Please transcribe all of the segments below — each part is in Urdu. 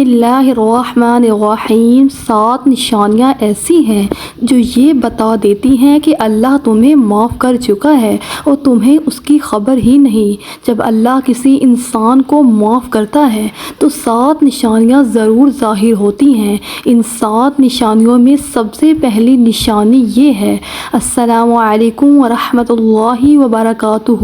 اللہ الرحمن الرحیم 7 نشانیاں ایسی ہیں جو یہ بتا دیتی ہیں کہ اللہ تمہیں معاف کر چکا ہے اور تمہیں اس کی خبر ہی نہیں۔ جب اللہ کسی انسان کو معاف کرتا ہے تو 7 نشانیاں ضرور ظاہر ہوتی ہیں۔ ان 7 نشانیوں میں سب سے پہلی نشانی یہ ہے۔ السلام علیکم ورحمۃ اللہ وبرکاتہ۔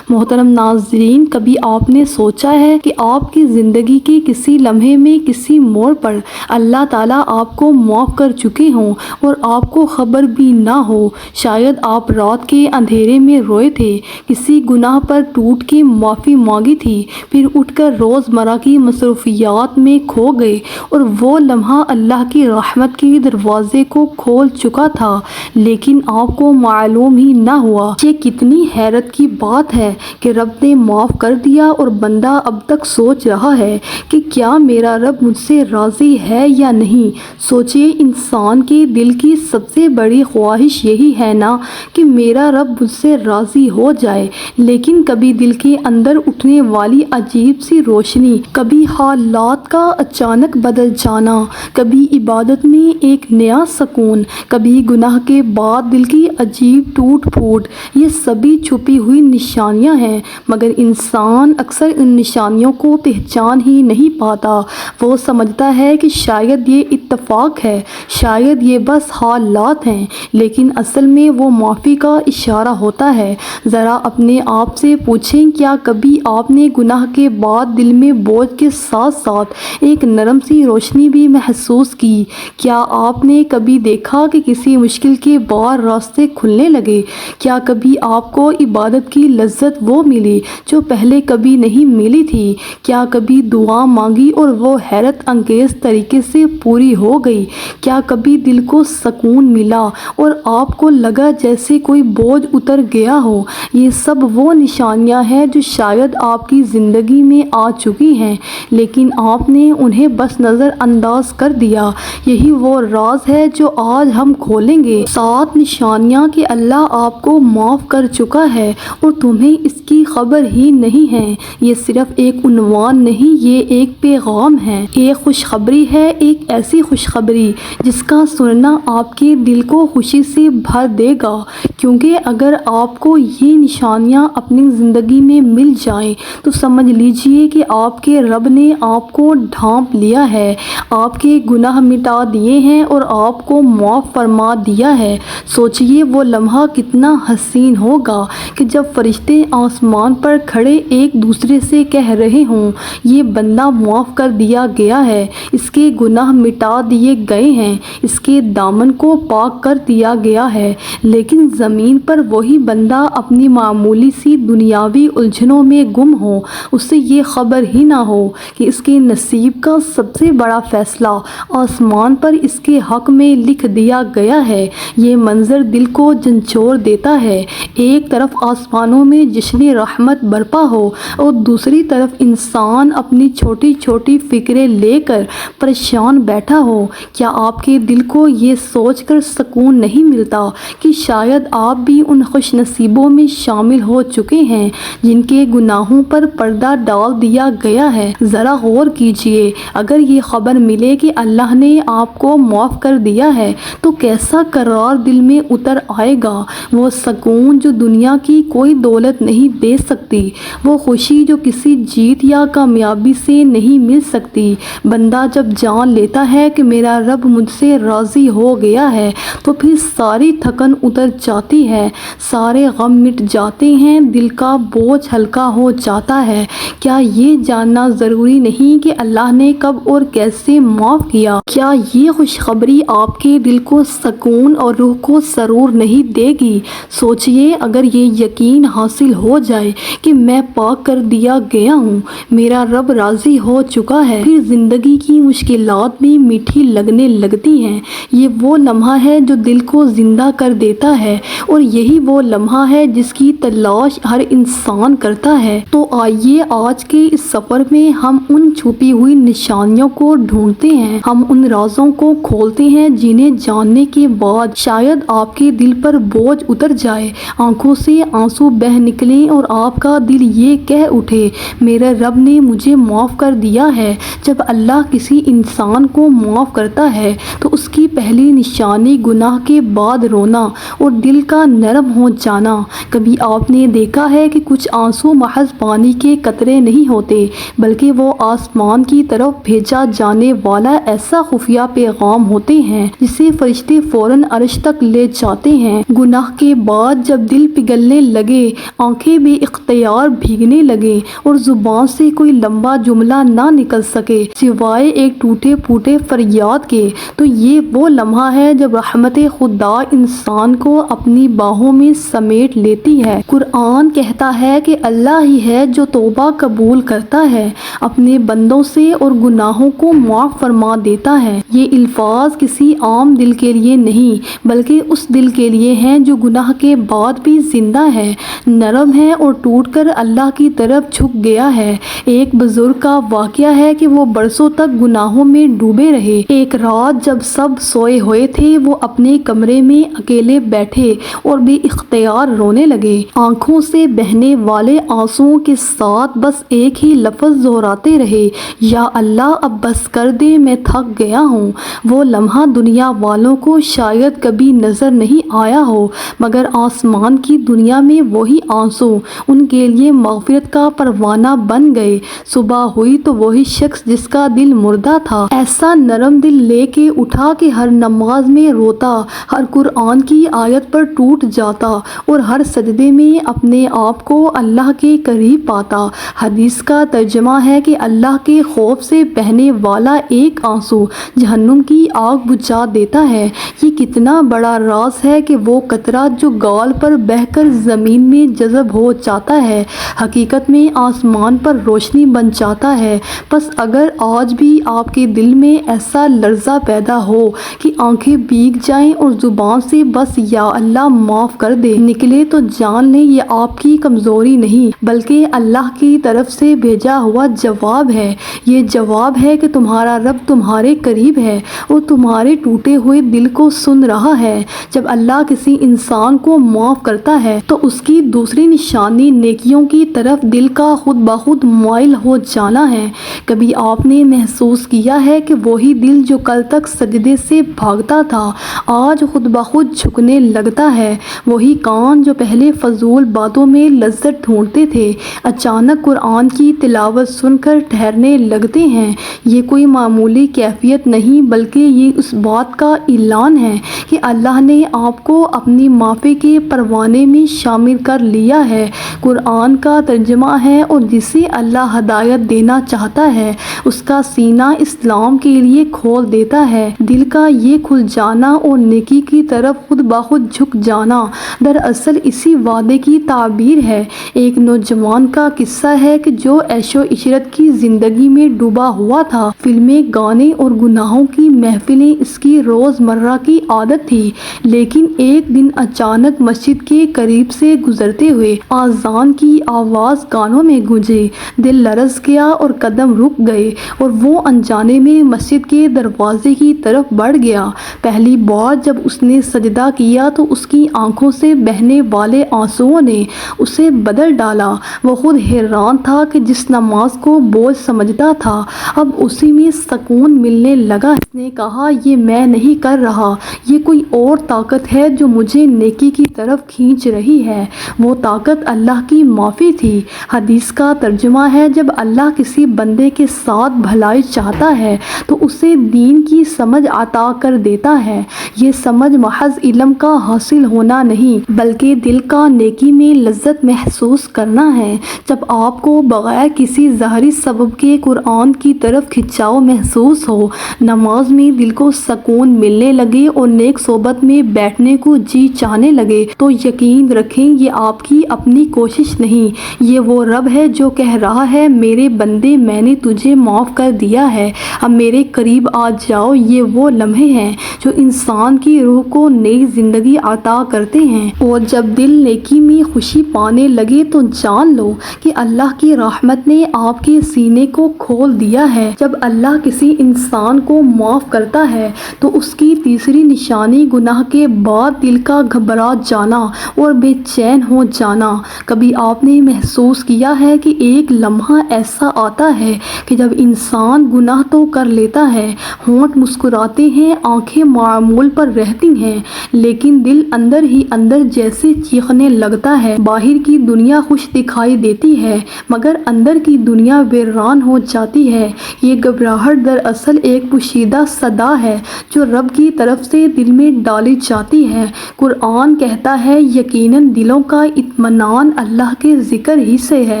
محترم ناظرین، کبھی آپ نے سوچا ہے کہ آپ کی زندگی کے کسی لمحے میں کسی موڑ پر اللہ تعالیٰ آپ کو معاف کر چکے ہوں اور آپ کو خبر بھی نہ ہو؟ شاید آپ رات کے اندھیرے میں روئے تھے، کسی گناہ پر ٹوٹ کے معافی مانگی تھی، پھر اٹھ کر روزمرہ کی مصروفیات میں کھو گئے اور وہ لمحہ اللہ کی رحمت کے دروازے کو کھول چکا تھا لیکن آپ کو معلوم ہی نہ ہوا۔ یہ کتنی حیرت کی بات ہے کہ رب نے معاف کر دیا اور بندہ اب تک سوچ رہا ہے کہ کیا میرا رب مجھ سے راضی ہے یا نہیں۔ سوچئے، انسان کے دل کی سب سے بڑی خواہش یہی ہے نا کہ میرا رب مجھ سے راضی ہو جائے، لیکن کبھی دل کے اندر اٹھنے والی عجیب سی روشنی، کبھی حالات کا اچانک بدل جانا، کبھی عبادت میں ایک نیا سکون، کبھی گناہ کے بعد دل کی عجیب ٹوٹ پھوٹ، یہ سبھی چھپی ہوئی نشانیاں ہیں، مگر انسان اکثر ان نشانیوں کو پہچان ہی نہیں پاتا۔ وہ سمجھتا ہے کہ شاید یہ اتفاق ہے، شاید یہ بس حالات ہیں، لیکن اصل میں وہ معافی کا اشارہ ہوتا ہے۔ ذرا اپنے آپ سے پوچھیں، کیا کبھی آپ نے گناہ کے بعد دل میں بوجھ کے ساتھ ساتھ ایک نرم سی روشنی بھی محسوس کی؟ کیا آپ نے کبھی دیکھا کہ کسی مشکل کے بعد راستے کھلنے لگے؟ کیا کبھی آپ کو عبادت کی لذت وہ ملی جو پہلے کبھی نہیں ملی تھی؟ کیا کبھی دعا مانگی اور وہ حیرت انگیز طریقے سے پوری ہو گئی؟ کیا کبھی دل کو سکون ملا اور آپ کو لگا جیسے کوئی بوجھ اتر گیا ہو؟ یہ سب وہ نشانیاں ہیں جو شاید آپ کی زندگی میں آ چکی ہیں لیکن آپ نے انہیں بس نظر انداز کر دیا۔ یہی وہ راز ہے جو آج ہم کھولیں گے۔ 7 نشانیاں کہ اللہ آپ کو معاف کر چکا ہے اور تمہیں اس کی خبر ہی نہیں ہے۔ یہ صرف ایک عنوان نہیں، یہ ایک پیغام ہے، ایک خوشخبری ہے، ایک ایسی خوشخبری جس کا سننا آپ کے دل کو خوشی سے بھر دے گا، کیونکہ اگر آپ کو یہ نشانیاں اپنی زندگی میں مل جائیں تو سمجھ لیجئے کہ آپ کے رب نے آپ کو ڈھانپ لیا ہے، آپ کے گناہ مٹا دیے ہیں اور آپ کو معاف فرما دیا ہے۔ سوچئے، وہ لمحہ کتنا حسین ہوگا کہ جب فرشتے آسمان پر کھڑے ایک دوسرے سے کہہ رہے ہوں، یہ بندہ معاف کر دیا گیا ہے، اس کے گناہ مٹا دیے گئے ہیں، اس کے دامن کو پاک کر دیا گیا ہے، لیکن زمین پر وہی بندہ اپنی معمولی سی دنیاوی الجھنوں میں گم ہو، اسے یہ خبر ہی نہ ہو کہ اس کے نصیب کا سب سے بڑا فیصلہ آسمان پر اس کے حق میں لکھ دیا گیا ہے۔ یہ منظر دل کو جھنجھوڑ دیتا ہے۔ ایک طرف آسمانوں میں جشن رحمت برپا ہو اور دوسری طرف انسان اپنی چھوٹی چھوٹی فکریں لے کر پریشان بیٹھا ہو۔ کیا آپ کے دل کو یہ سوچ کر سکون نہیں ملتا کہ شاید آپ بھی ان خوش نصیبوں میں شامل ہو چکے ہیں جن کے گناہوں پر پردہ ڈال دیا گیا ہے؟ ذرا غور کیجئے، اگر یہ خبر ملے کہ اللہ نے آپ کو معاف کر دیا ہے تو کیسا قرار دل میں اتر آئے گا، وہ سکون جو دنیا کی کوئی دولت نہیں دے سکتی، وہ خوشی جو کسی جیت یا کامیابی سے نہیں مل سکتی۔ بندہ جب جان لیتا ہے کہ میرا رب مجھ سے راضی ہو گیا ہے تو پھر ساری تھکن اتر جاتی ہے، سارے غم مٹ جاتے ہیں، دل کا بوجھ ہلکا ہو جاتا ہے۔ کیا یہ جاننا ضروری نہیں کہ اللہ نے کب اور کیسے معاف کیا؟ کیا یہ خوشخبری آپ کے دل کو سکون اور روح کو سرور نہیں دے گی؟ سوچئے، اگر یہ یقین حاصل ہو جائے کہ میں پاک کر دیا گیا ہوں، میرا رب راضی ہو چکا ہے، پھر زندگی کی مشکلات بھی میٹھی لگنے لگتی ہیں۔ یہ وہ لمحہ ہے جو دل کو زندہ کر دیتا ہے اور یہی وہ لمحہ ہے جس کی تلاش ہر انسان کرتا ہے۔ تو آئیے آج کے اس سفر میں ہم ان چھپی ہوئی نشانیوں کو ڈھونڈتے ہیں، ہم ان رازوں کو کھولتے ہیں جنہیں جاننے کے بعد شاید آپ کے دل پر بوجھ اتر جائے، آنکھوں سے آنسو بہہ نکلیں اور آپ کا دل یہ کہہ اٹھے، میرے رب نے مجھے معاف کر دیا ہے۔ جب اللہ کسی انسان کو معاف کرتا ہے تو اس کی پہلی نشانی گناہ کے بعد رونا اور دل کا نرم ہو جانا۔ کبھی آپ نے دیکھا ہے کہ کچھ آنسو محض پانی کے قطرے نہیں ہوتے، بلکہ وہ آسمان کی طرف بھیجا جانے والا ایسا خفیہ پیغام ہوتے ہیں جسے فرشتے فوراً عرش تک لے جاتے ہیں۔ گناہ کے بعد جب دل پگھلنے لگے، آنکھیں بے اختیار بھیگنے لگے اور زبان سے کوئی لمبا جملہ نہ نکل سکے سوائے ایک ٹوٹے پھوٹے فریاد کے، تو یہ وہ لمحہ ہے جب رحمت خدا انسان کو اپنی باہوں میں سمیٹ لیتی ہے۔ قرآن کہتا ہے کہ اللہ ہی ہے جو توبہ قبول کرتا ہے اپنے بندوں سے اور گناہوں کو معاف فرما دیتا ہے۔ یہ الفاظ کسی عام دل کے لیے نہیں بلکہ اس دل کے لیے ہیں جو گناہ کے بعد بھی زندہ ہے، نرم ہے اور ٹوٹ کر اللہ کی طرف جھک گیا ہے۔ ایک بزرگ کا واقعہ ہے کہ وہ برسوں تک گناہوں میں ڈوبے رہے۔ ایک رات جب سب سوئے ہوئے تھے، وہ اپنے کمرے میں اکیلے بیٹھے اور بے اختیار رونے لگے، آنکھوں سے بہنے والے آنسوؤں کے ساتھ بس ایک ہی لفظ دہراتے رہے، یا اللہ اب بس کر دے، میں تھک گیا ہوں۔ وہ لمحہ دنیا والوں کو شاید کبھی نظر نہیں آیا ہو، مگر آسمان کی دنیا میں وہی آنسو ان کے لیے مغفرت کا پروانہ بن گئے۔ صبح ہوئی تو وہی شخص جس کا دل مردہ تھا ایسا نرم دل لے کے اٹھا کہ ہر نماز میں روتا، ہر قرآن کی آیت پر ٹوٹ جاتا اور ہر سجدے میں اپنے آپ کو اللہ کے قریب پاتا۔ حدیث کا ترجمہ ہے کہ اللہ کے خوف سے بہنے والا ایک آنسو جہنم کی آگ بجھا دیتا ہے۔ یہ کتنا بڑا راز ہے کہ وہ قطرہ جو گال پر بہہ کر زمین میں جذب ہو جاتا ہے، حقیقت میں آسمان پر روشنی بن جاتا ہے۔ بس اگر آج بھی آپ کے دل میں ایسا لرزہ پیدا ہو کہ آنکھیں بھیگ جائیں اور زبان سے بس یا اللہ معاف کر دے نکلے، تو جان لیں یہ آپ کی کمزوری نہیں بلکہ اللہ کی طرف سے بھیجا ہوا جواب ہے۔ یہ جواب ہے کہ تمہارا رب تمہارے قریب ہے اور تمہارے ٹوٹے ہوئے دل کو سن رہا ہے۔ جب اللہ کسی انسان کو معاف کرتا ہے تو اس کی دوسری نشانی نیکیوں کی طرف دل کا خود بخود مائل ہو جانا ہے۔ کبھی آپ نے محسوس کیا ہے کہ وہی دل جو کل تک سجدے سے بھاگتا تھا آج خود بخود جھکنے لگتا ہے؟ وہی کان جو پہلے فضول باتوں میں لذت ڈھونڈتے تھے اچانک قرآن کی تلاوت سن کر ٹھہرنے لگتے ہیں۔ یہ کوئی معمولی کیفیت نہیں بلکہ یہ اس بات کا اعلان ہے کہ اللہ نے آپ کو اپنی معافی کے پروانے میں شامل کر لیا ہے۔ قرآن کا ترجمہ ہے اور جسے اللہ ہدایت دینا چاہتا ہے اس کا سینہ اسلام کے لیے کھول دیتا ہے۔ دل کا یہ کھل جانا اور نیکی کی طرف خود بخود جھک جانا دراصل اسی وعدے کی تعبیر ہے۔ ایک نوجوان کا قصہ ہے کہ جو عیش و عشرت کی زندگی میں ڈوبا ہوا تھا، فلمیں، گانے اور گناہوں کی محفلیں اس کی روزمرہ کی عادت تھی، لیکن ایک دن اچانک مسجد کے قریب سے گزرتے ہوئے اذان کی آواز کانوں میں گونجی، دل لرز گیا اور قدم رک گئے اور وہ انجانے میں مسجد کے دروازے کی طرف بڑھ گیا۔ پہلی بار جب اس نے سجدہ کیا تو اس کی آنکھوں سے بہنے والے آنسوؤں نے اسے بدل ڈالا۔ وہ خود حیران تھا کہ جس نماز کو بوجھ سمجھتا تھا اب اسی میں سکون ملنے لگا۔ اس نے کہا، یہ میں نہیں کر رہا، یہ کوئی اور طاقت ہے جو مجھے نیکی کی طرف کھینچ رہی ہے۔ وہ طاقت اللہ کی معافی تھی۔ حدیث کا ترجمہ ہے، جب اللہ کسی بندے کے ساتھ بھلائی چاہتا ہے تو اسے دین کی سمجھ عطا کر دیتا ہے۔ یہ سمجھ محض علم کا حاصل ہونا نہیں بلکہ دل کا نیکی میں لذت محسوس کرنا ہے۔ جب آپ کو بغیر کسی ظاہری سبب کے قرآن کی طرف کھنچاؤ محسوس ہو، نماز میں دل کو سکون ملنے لگے اور نیک صحبت میں بیٹھنے کو جی چاہنے لگے، تو یقین رکھیں یہ آپ کی اپنی کوشش نہیں، یہ وہ رب ہے جو کہہ رہا ہے، میرے بندے میں نے تجھے معاف کر دیا ہے، اب میرے قریب آ جاؤ۔ یہ وہ لمحے ہیں جو انسان کی روح کو نئی زندگی عطا کرتے ہیں، اور جب دل نیکی میں خوشی پانے لگے تو جان لو کہ اللہ کی رحمت نے آپ کے سینے کو کھول دیا ہے۔ جب اللہ کسی انسان کو معاف کرتا ہے تو اس کی تیسری نشانی گناہ کے بعد دل کا گھبرا جانا اور بے چین ہو جانا۔ کبھی آپ نے محسوس کیا ہے کہ ایک لمحہ ایسا آتا ہے کہ جب جب انسان گناہ تو کر لیتا ہے، ہونٹ مسکراتے ہیں، آنکھیں معمول پر رہتی ہیں، لیکن دل اندر ہی اندر جیسے چیخنے لگتا ہے۔ باہر کی دنیا خوش دکھائی دیتی ہے مگر اندر کی دنیا ویران ہو جاتی ہے۔ یہ گھبراہٹ دراصل ایک پوشیدہ صدا ہے جو رب کی طرف سے دل میں ڈالی جاتی ہے۔ قرآن کہتا ہے یقیناً دلوں کا اطمینان اللہ کے ذکر ہی سے ہے۔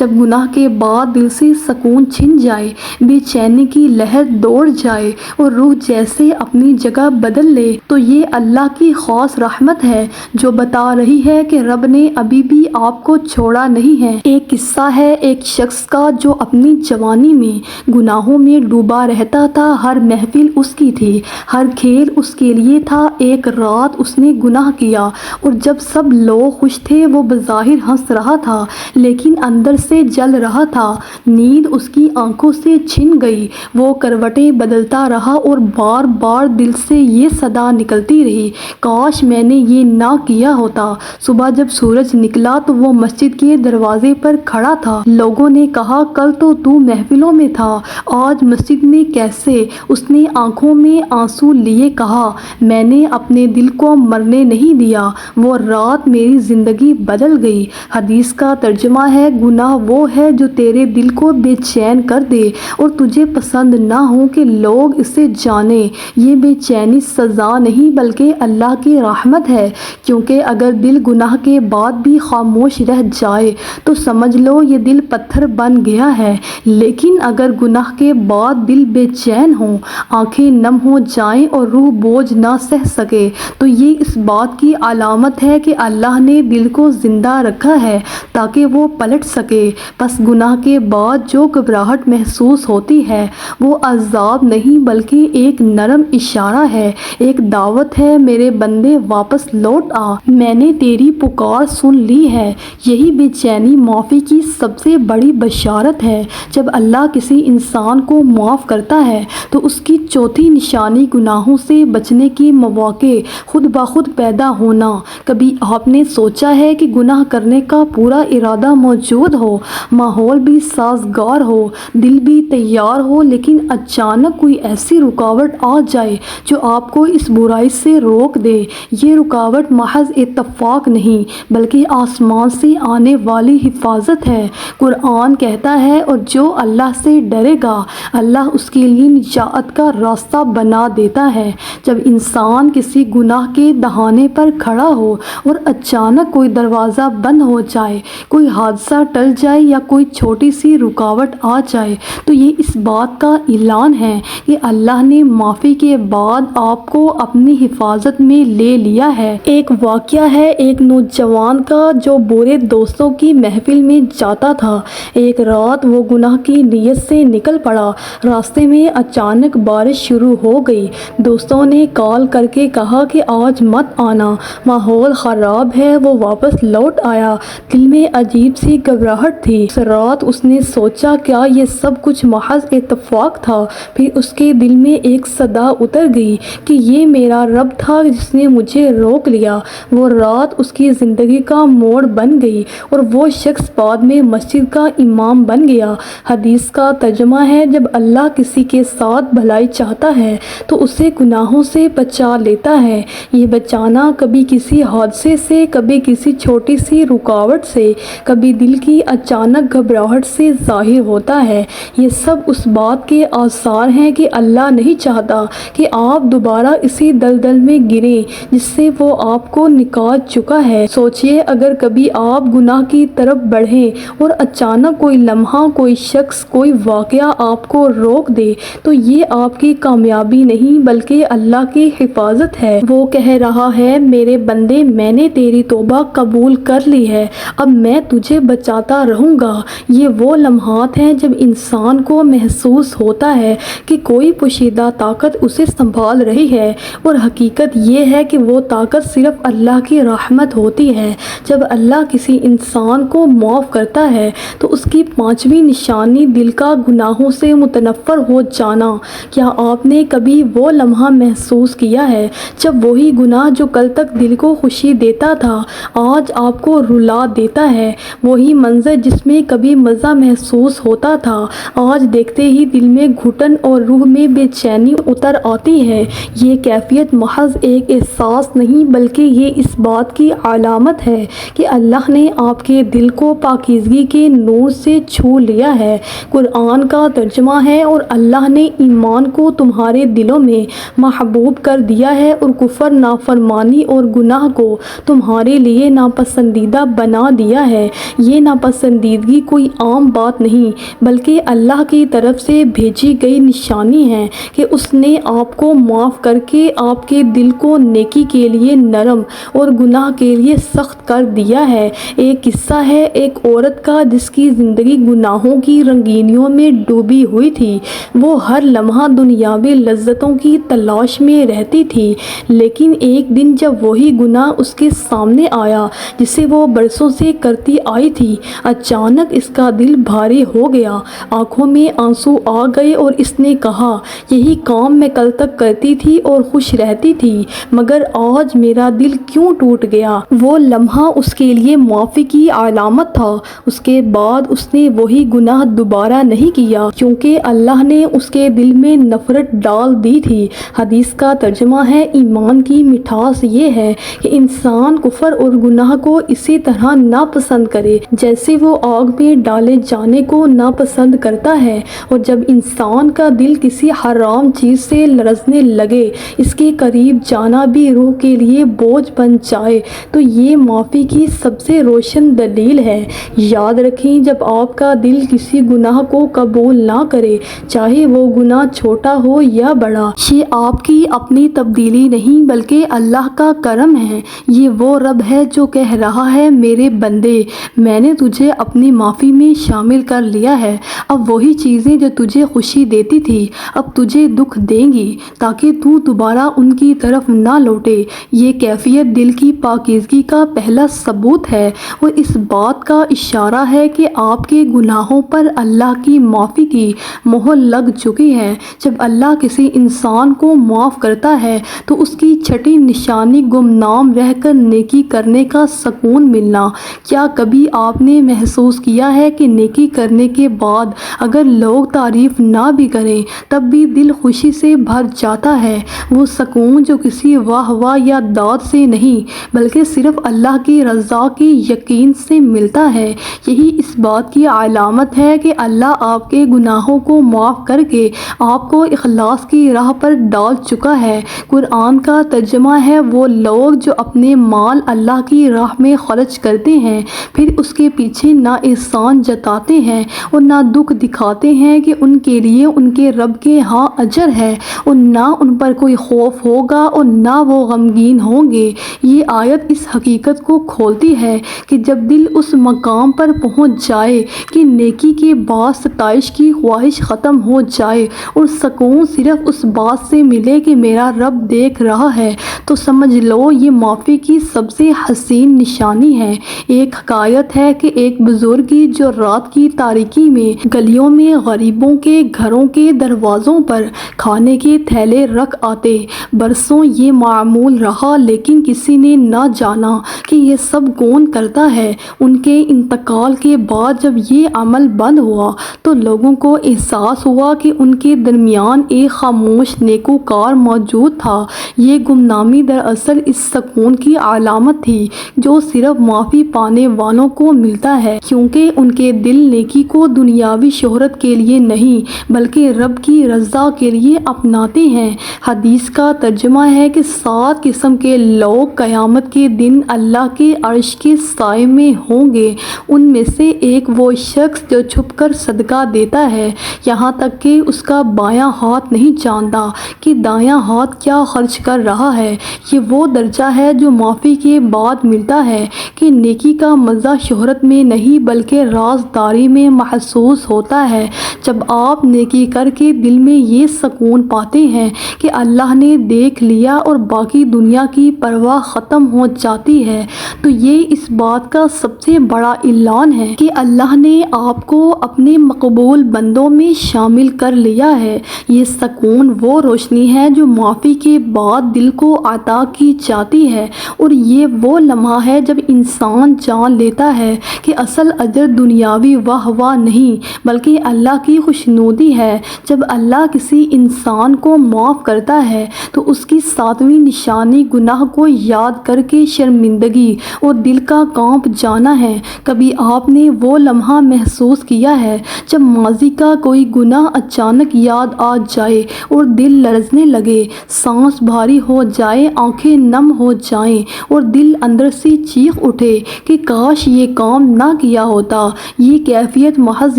جب گناہ کے بعد دل سے سکون چھن جائے، بے چینی کی لہر دوڑ جائے اور روح جیسے اپنی جگہ بدل لے تو یہ اللہ کی خاص رحمت ہے جو بتا رہی ہے کہ رب نے ابھی بھی آپ کو چھوڑا نہیں ہے۔ ایک قصہ ہے ایک شخص کا جو اپنی جوانی میں گناہوں میں ڈوبا رہتا تھا۔ ہر محفل اس کی تھی، ہر کھیل اس کے لیے تھا۔ ایک رات اس نے گناہ کیا اور جب سب لوگ خوش تھے وہ بظاہر ہنس رہا تھا لیکن اندر سے جل رہا تھا۔ نیند اس کی آنکھوں سے چھن گئی، وہ کروٹیں بدلتا رہا اور بار بار دل سے یہ صدا نکلتی رہی، کاش میں نے یہ نہ کیا ہوتا۔ صبح جب سورج نکلا تو وہ مسجد کے دروازے پر کھڑا تھا۔ لوگوں نے کہا کل تو محفلوں میں تھا، آج مسجد میں کیسے؟ اس نے آنکھوں میں آنسو لیے کہا میں نے اپنے دل کو مرنے نہیں دیا، وہ رات میری زندگی بدل گئی۔ حدیث کا ترجمہ ہے گناہ وہ ہے جو تیرے دل کو بے چین کر دے اور تجھے پسند نہ ہو کہ لوگ اسے جانیں۔ یہ بے چینی سزا نہیں بلکہ اللہ کی رحمت ہے، کیونکہ اگر دل گناہ کے بعد بھی خاموش رہ جائے تو سمجھ لو یہ دل پتھر بن گیا ہے، لیکن اگر گناہ کے بعد دل بے چین ہو، آنکھیں نم ہو جائیں اور روح بوجھ نہ سہ سکے تو یہ اس بات کی علامت ہے کہ اللہ نے دل کو زندہ رکھا ہے تاکہ وہ پلٹ سکے۔ پس گناہ کے بعد جو گھبراہٹ محسوس ہوتی ہے وہ عذاب نہیں بلکہ ایک نرم اشارہ ہے، ایک دعوت ہے میرے بندے واپس لوٹ آ، میں نے تیری پکار سن لی ہے۔ یہی بے چینی معافی کی سب سے بڑی بشارت ہے۔ جب اللہ کسی انسان کو معاف کرتا ہے تو اس کی چوتھی نشانی گناہوں سے بچنے کی مواقع خود بخود پیدا ہونا۔ کبھی آپ نے سوچا ہے کہ گناہ کرنے کا پورا ارادہ موجود ہو، ماحول بھی سازگار ہو، دل بھی تیار ہو، لیکن اچانک کوئی ایسی رکاوٹ آ جائے جو آپ کو اس برائی سے روک دے؟ یہ رکاوٹ محض اتفاق نہیں بلکہ آسمان سے آنے والی حفاظت ہے۔ قرآن کہتا ہے اور جو اللہ سے ڈرے گا اللہ اس کے لیے نجات کا راستہ بنا دیتا ہے۔ جب انسان کسی گناہ کے دہانے پر کھڑا ہو اور اچانک کوئی دروازہ بند ہو جائے، کوئی حادثہ ٹل جائے یا کوئی چھوٹی سی رکاوٹ آ جائے تو یہ اس بات کا اعلان ہے کہ اللہ نے معافی کے بعد آپ کو اپنی حفاظت میں لے لیا ہے۔ ایک واقعہ ہے ایک نوجوان کا جو برے دوستوں کی محفل میں جاتا تھا۔ ایک رات وہ گناہ کی نیت سے نکل پڑا، راستے میں اچانک بارش شروع ہو گئی۔ دوستوں نے کال کر کے کہا کہ آج مت آنا، ماحول خراب ہے۔ وہ واپس لوٹ آیا، دل میں عجیب سی گھبراہٹ تھی۔ اس رات اس نے سوچا کیا یہ سب کچھ محض اتفاق تھا؟ پھر اس کے دل میں ایک صدا اتر گئی کہ یہ میرا رب تھا جس نے مجھے روک لیا۔ وہ رات اس کی زندگی کا موڑ بن گئی اور وہ شخص بعد میں مسجد کا امام بن گیا۔ حدیث کا ترجمہ ہے جب اللہ کسی کے ساتھ بھلائی چاہتا ہے تو اسے گناہوں سے بچا لیتا ہے۔ یہ بچانا کبھی کسی حادثے سے، کبھی کسی چھوٹی سی رکاوٹ سے، کبھی دل کی اچانک گھبراہٹ سے ظاہر ہوتا ہے۔ یہ سب اس بات کے آثار ہیں کہ اللہ نہیں چاہتا کہ آپ دوبارہ اسی دلدل میں گریں جس سے وہ آپ کو نکال چکا ہے۔ سوچئے اگر کبھی آپ گناہ کی طرف بڑھیں اور اچانک کوئی لمحہ، کوئی شخص، کوئی واقعہ آپ کو روک دے تو یہ آپ کی کامیابی نہیں بلکہ اللہ کی حفاظت ہے۔ وہ کہہ رہا ہے میرے بندے میں نے تیری توبہ قبول کر لی ہے، اب میں تجھے بچاتا رہوں گا۔ یہ وہ لمحات ہیں جب انسان کو محسوس ہوتا ہے کہ کوئی پوشیدہ طاقت اسے سنبھال رہی ہے اور حقیقت یہ ہے کہ وہ طاقت صرف اللہ کی رحمت ہوتی ہے۔ جب اللہ کسی انسان کو معاف کرتا ہے تو اس کی پانچویں نشانی دل کا گناہوں سے متنفر ہو جانا۔ کیا آپ نے کبھی وہ لمحہ محسوس کیا ہے جب وہی گناہ جو کل تک دل کو خوشی دیتا تھا آج آپ کو رلا دیتا ہے؟ وہی منظر جس میں کبھی مزہ محسوس ہوتا تھا آج دیکھتے ہی دل میں گھٹن اور روح میں بے چینی اتر آتی ہے۔ یہ کیفیت محض ایک احساس نہیں بلکہ یہ اس بات کی علامت ہے کہ اللہ نے آپ کے دل کو پاکیزگی کے نور سے چھو لیا ہے۔ قرآن کا ترجمہ ہے اور اللہ نے ایمان کو تمہارے دلوں میں محبوب کر دیا ہے اور کفر، نافرمانی اور گناہ کو تمہارے لیے ناپسندیدہ بنا دیا ہے۔ یہ ناپسندیدگی کوئی عام بات نہیں بلکہ اللہ کی طرف سے بھیجی گئی نشانی ہے کہ اس نے آپ کو معاف کر کے آپ کے دل کو نیکی کے لیے نرم اور گناہ کے لیے سخت کر دیا ہے۔ ایک قصہ ہے ایک عورت کا جس کی زندگی گناہوں کی رنگینیوں میں ڈوبی ہوئی تھی۔ وہ ہر لمحہ دنیاوی لذتوں کی تلاش میں رہتی تھی، لیکن ایک دن جب وہی گناہ اس کے سامنے آیا جسے وہ برسوں سے کرتی آئی تھی، اچانک اس کا دل بھاری ہو گیا، آنکھوں میں آنسو آ گئے اور اس نے کہا، یہی کام میں کل تک کرتی تھی اور خوش رہتی تھی، مگر آج میرا دل کیوں ٹوٹ گیا؟ وہ لمحہ اس کے لیے معافی کی علامت تھا۔ اس کے بعد اس نے وہی گناہ دوبارہ نہیں کیا کیونکہ اللہ نے اس کے دل میں نفرت ڈال دی تھی۔ حدیث کا ترجمہ ہے، ایمان کی مٹھاس یہ ہے کہ انسان کفر اور گناہ کو اسی طرح ناپسند کرے جیسے وہ آگ میں ڈالے جانے کو ناپسند کرتا ہے، اور جب انسان کا دل کسی حرام چیز سے لرزنے لگے، اس کے قریب جانا بھی روح کے لیے بوجھ بن جائے، تو یہ معافی کی سب سے روشن دلیل ہے۔ یاد رکھیں، جب آپ کا دل کسی گناہ کو قبول نہ کرے، چاہے وہ گناہ چھوٹا ہو یا بڑا، یہ آپ کی اپنی تبدیلی نہیں بلکہ اللہ کا کرم ہے۔ یہ وہ رب ہے جو کہہ رہا ہے، میرے بندے، میں نے تجھے اپنی معافی میں شامل کر لیا ہے۔ اب وہی چیزیں جو تجھے خوشی دیتی تھی اب تجھے دکھ دیں گی تاکہ تو دوبارہ ان کی طرف نہ لوٹے۔ یہ کیفیت دل کی پاکیزگی کا پہلا ثبوت ہے اور اس بات کا اشارہ ہے کہ آپ کے گناہوں پر اللہ کی معافی کی مہر لگ چکی ہے۔ جب اللہ کسی انسان کو معاف کرتا ہے تو اس کی چھٹی نشانی گمنام رہ کر نیکی کرنے کا سکون ملنا۔ کیا کبھی آپ نے محسوس کیا ہے کہ نیکی کرنے کے بعد اگر لوگ تعریف نہ بھی کریں تب بھی دل خوشی سے بھر جاتا ہے؟ وہ سکون جو کسی واہ واہ یا داد سے نہیں بلکہ صرف اللہ کی رضا کے یقین سے ملتا ہے، یہی اس بات کی علامت ہے کہ اللہ آپ کے گناہوں کو معاف کر کے آپ کو اخلاص کی راہ پر ڈال چکا ہے۔ قرآن کا ترجمہ ہے، وہ لوگ جو اپنے مال اللہ کی راہ میں خرچ کرتے ہیں پھر اس کے پیچھے نہ احسان جتاتے ہیں اور نہ دکھ دکھاتے ہیں کہ ان کے لیے ان کے رب کے ہاں اجر ہے، اور نہ ان پر کوئی خوف ہوگا اور نہ وہ غمگین ہوں گے۔ یہ آیت اس حقیقت کو کھولتی ہے کہ جب دل اس مقام پر پہنچ جائے کہ نیکی کے بعد ستائش کی خواہش ختم ہو جائے اور سکون صرف اس بات سے ملے کہ میرا رب دیکھ رہا ہے، تو سمجھ لو یہ معافی کی سب سے حسین نشانی ہے۔ ایک حکایت ہے کہ ایک بزرگی جو رات کی تاریکی میں گلیوں میں غریبوں کے گھروں کے دروازوں پر کھانے کے تھیلے رکھ آتے، برسوں یہ معمول رہا لیکن کسی نے نہ جانا کہ یہ سب کون کرتا ہے۔ ان کے انتقال کے بعد جب یہ عمل بند ہوا تو لوگوں کو احساس ہوا کہ ان کے درمیان ایک خاموش نیکوکار موجود تھا۔ یہ گمنامی دراصل اس سکون کی علامت تھی جو صرف معافی پانے والوں کو ملتا ہے، کیونکہ ان کے دل نیکی کو دنیاوی شہرت کے لیے نہیں بلکہ رب کی رضا کے لیے اپناتے ہیں۔ حدیث کا ترجمہ ہے کہ 7 قسم کے لوگ قیامت کے دن اللہ کے عرش کے سائے میں ہوں گے۔ ان میں سے ایک وہ شخص جو چھپ کر صدقہ دیتا ہے یہاں تک کہ اس کا بایاں ہاتھ نہیں جانتا کہ دایاں ہاتھ کیا خرچ کر رہا ہے۔ یہ وہ درجہ ہے جو معافی کے بعد ملتا ہے کہ نیکی کا مزہ شہرت میں نہیں بلکہ رازداری میں محسوس ہوتا ہے۔ جب آپ نیکی کر کے دل میں یہ سکون پاتے ہیں کہ اللہ نے دیکھ لیا اور باقی دنیا کی پرواہ ختم ہو جاتی ہے، تو یہ اس بات کا سب سے بڑا اعلان ہے کہ اللہ نے آپ کو اپنے مقبول بندوں میں شامل کر لیا ہے۔ یہ سکون وہ روشنی ہے جو معافی کے بعد دل کو عطا کی جاتی ہے، اور یہ وہ لمحہ ہے جب انسان جان لیتا ہے کہ اصل اجر دنیاوی واہ واہ نہیں بلکہ اللہ کی خوشنودی ہے۔ جب اللہ کسی انسان کو معاف کرتا ہے تو اس کی ساتویں نشانی گناہ کو یاد کر کے شرمندگی اور دل کا کانپ جانا ہے۔ کبھی آپ نے وہ لمحہ محسوس کیا ہے جب ماضی کا کوئی گناہ اچانک یاد آ جائے اور دل لرزنے لگے، سانس بھاری ہو جائے، آنکھیں نم ہو جائیں اور دل اندر سے چیخ اٹھے کہ کاش یہ کام نہ کیا ہوتا؟ یہ کیفیت محض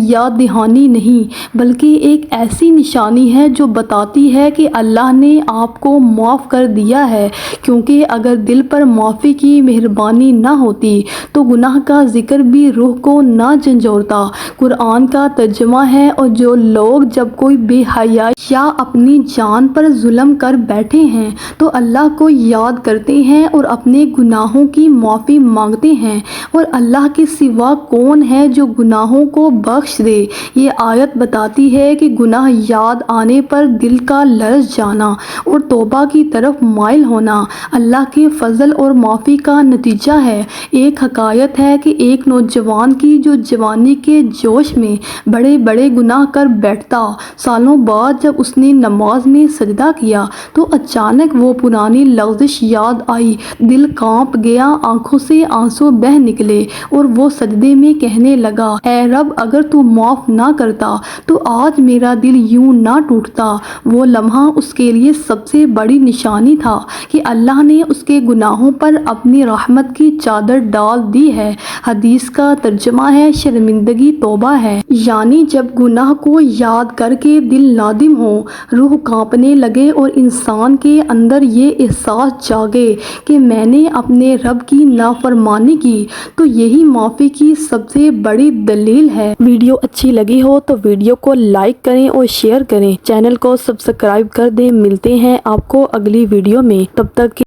یاد دہانی نہیں بلکہ ایک ایسی نشانی ہے جو بتاتی ہے کہ اللہ نے آپ کو معاف کر دیا ہے، کیونکہ اگر دل پر معافی کی مہربانی نہ ہوتی تو گناہ کا ذکر بھی روح کو نہ جھنجھوڑتا۔ قرآن کا ترجمہ ہے، اور جو لوگ جب کوئی بے حیائی یا اپنی جان پر ظلم کر بیٹھے ہیں تو اللہ کو یاد کرتے ہیں اور اپنے گناہوں کی معافی مانگتے ہیں، اور اللہ کے سوا کون ہے جو گناہوں کو بخش دے۔ یہ آیت بتاتی ہے کہ گناہ یاد آنے پر دل کا لرز جانا اور توبہ کی طرف مائل ہونا اللہ کے فضل اور معافی کا نتیجہ ہے۔ ایک حکایت ہے کہ ایک نوجوان کی جو جوانی کے جوش میں بڑے بڑے گناہ کر بیٹھتا، سالوں بعد جب اس نے نماز میں سجدہ کیا تو اچانک وہ پرانی لغزش یاد آئی، دل کانپ گیا، آنکھوں سے آنسو بہہ نکلے اور وہ سجدے میں کہنے لگا، اے رب، اگر تو معاف نہ کرتا تو آج میرا دل یوں نہ ٹوٹتا۔ وہ لمحہ اس کے لیے سب سے بڑی نشانی تھا کہ اللہ نے اس کے گناہوں پر اپنی رحمت کی چادر ڈال دی ہے۔ حدیث کا ترجمہ ہے، شرمندگی توبہ ہے، یعنی جب گناہ کو یاد کر کے دل نادم ہو، روح کانپنے لگے اور انسان کے اندر یہ احساس جاگے کہ میں نے اپنے رب کی نافرمانی کی، تو یہی معافی کی سب سے بڑی دلیل ہے۔ ویڈیو اچھی لگی ہو تو ویڈیو کو لائک کریں اور شیئر کریں، چینل کو سبسکرائب کر دیں۔ ملتے ہیں آپ کو اگلی ویڈیو میں، تب تک